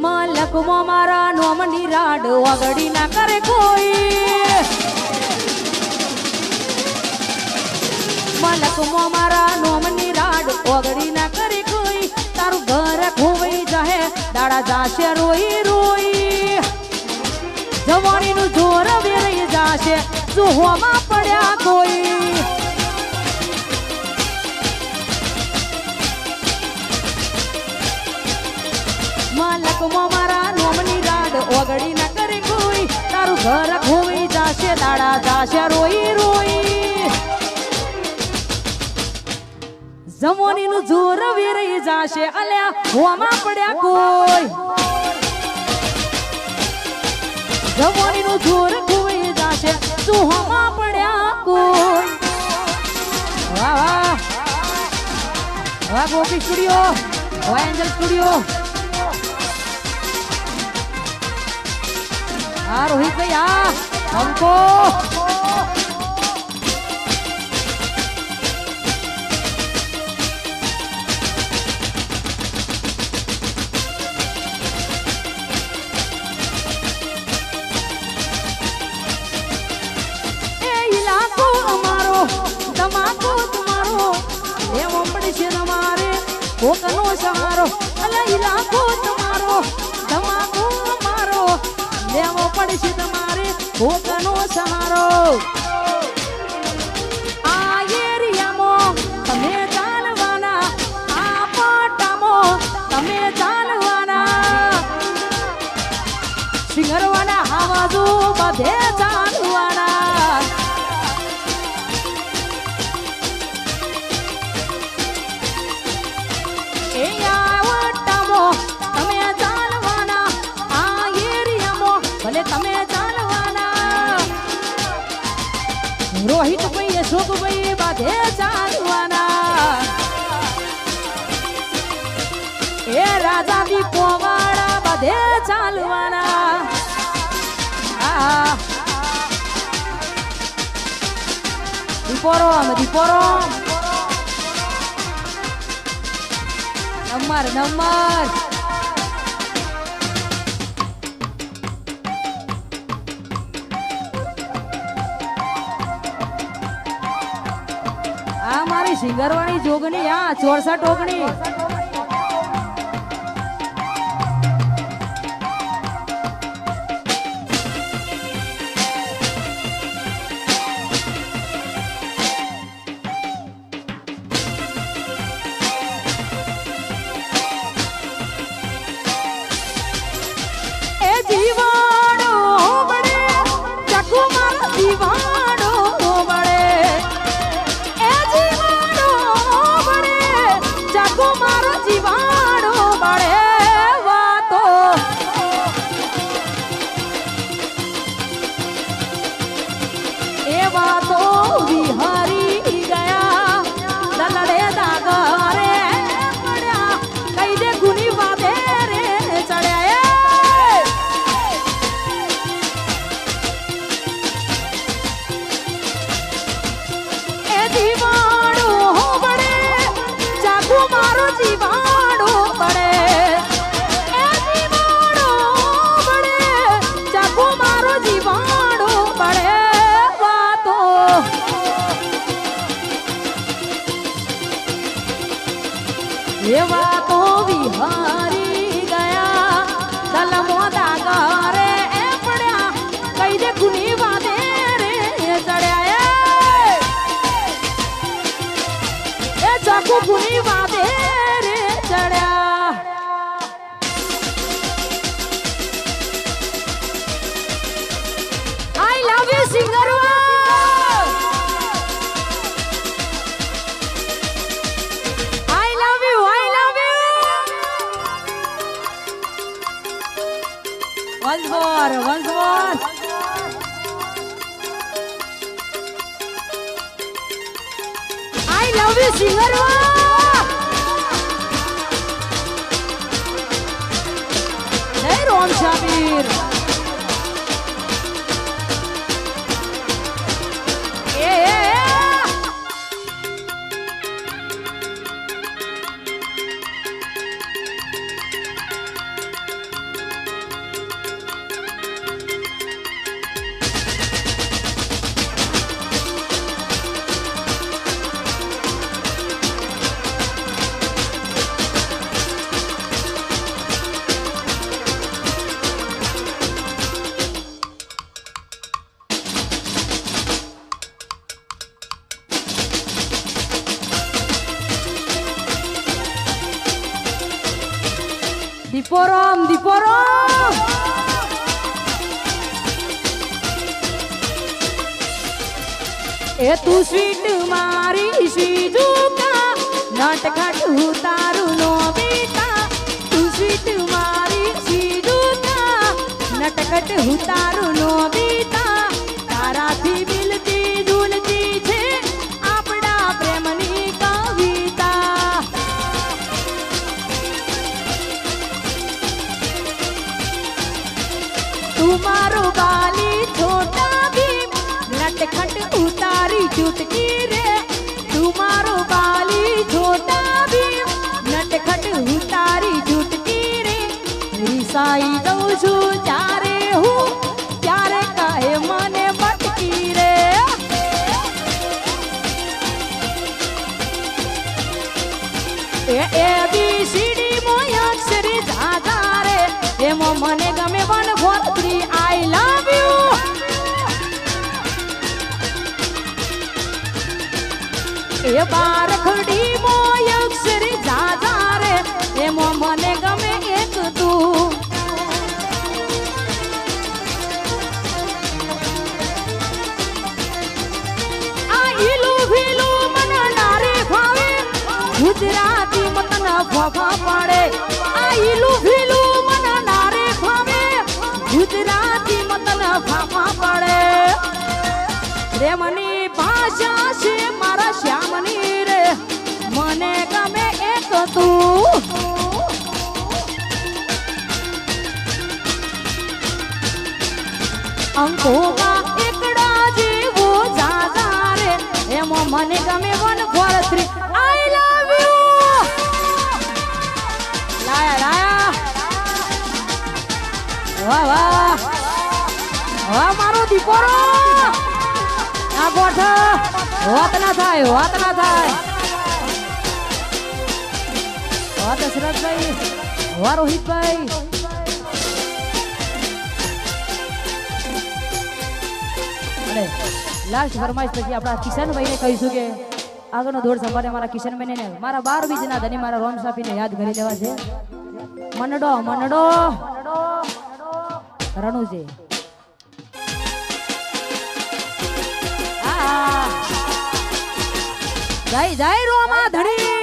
મલકમો મારા નોમની રાડ વગડી ના કરે કોઈ મલકમો મારા નોમની રાડ વગડી ના કરે કોઈ તારું ઘર ખોવાઈ જાહે દાડા જાશે રોઈ રોઈ જવાનીનું જોર વેરાઈ જાશે જોવામાં પડ્યા કોઈ મલકમો મારા નોમની રાડ ઓગળી ના કરે કોઈ તારું ઘર ખોવાઈ જાશે દાડા જાશે રોઈ રોઈ જમોનીનું જોર વેરાઈ જાશે અલ્યા હોમાં પડ્યા કોઈ જમોનીનું જોર ખોવાઈ જાશે તું હોમાં પડ્યા કોઈ વાહ વાહ વાહ ગોપી સ્ટુડિયો વાહ એન્જલ સ્ટુડિયો हाँ रोहित भैया हमको इलाको हमारो धमाको तुम्हारो लेवो पड़ी से हमारे कोकनो सहारो अला इलाको तुम्हारो धमाको हमारो लेवो પડશે તમારે પોતાનો સહારો આ એરિયામાં તમે ચાલવાના આ પાટામાં તમે ચાલવાના સિંગરવાના આવાજો બધે ચાલવાના એ આવટામાં તમે ચાલવાના આ એરિયામાં ભલે તમે ચાલવાના રોહિત ભાઈ અશોક ભાઈ બાધે ચાલવાના એ રાજા દીપો વાળા બધે ચાલવાના દીપોરો નંબર આ મારી સિંગરવાણી જોગણી આ 64 ઓગણી એવા તો વિહારી ગયા દલમો દાગરે એ પડ્યા કઈ દે કુની વાદે રે ચડ્યા એ ચાકુ કુની વાદે રે ચડ્યા આઈ લવ યુ સિંગરવા once more I love you singer hey Ron Shabir Diporam Diporam એ તું સ્વીટ મારી સીજુકા નટખટ ઉતારું નો બેટા તું સ્વીટ મારી સીજુકા નટખટ ઉતારું નો બેટા તારાથી મિલતી જુલતી છે આપણા પ્રેમની કવિતા તું મારો બાલી છોટા ભીમ નટખટ ઉતારી ચૂટકી રે તું મારો બાલી છોટા ભીમ નટખટ ઉતારી ચૂટકી રે રીસાઈ દઉં છું ત્યારે હું ત્યારે કહે મને બટકી રે એ બી સીડી મોય અક્ષરી જાજા રે એમાં મને ગમે 1 4 3 આઈ લવ યુ એ બાર ખડી મોય અક્ષરી જાજા રે એમાં મને ગમે એક તું આ ઈલું ભીલું મને નારે ભાવે ગુજરાતી મતન ફફા પડે આ ઈલું ભીલું મને નારે ભાવે ગુજરાતી મતન ફફા પડે પ્રેમની ભાષા છે મારા શ્યામની રે મને ગમે એક તું અંકોમાં એકડા જેવો જાજા રે એમાં મને ગમે 1 4 3 આઈ લવ યુ લાયા વાહ વાહ વાહ મારો દીપોરો આ ગોઠ વાત ના થાય વાત દશરથભાઈ વાહ રોહિતભાઈ અને લાસ્ટ ફરમાઈશ પછી આપણા કિશનભાઈને કહીશું કે આગળનો દોડ સંભાળે મારા કિશનભાઈને મારા 12 બીજના ધની મારા રોમ સાપીને યાદ કરી લેવા છે મનડો રણુજી જય જય રોમા ધણી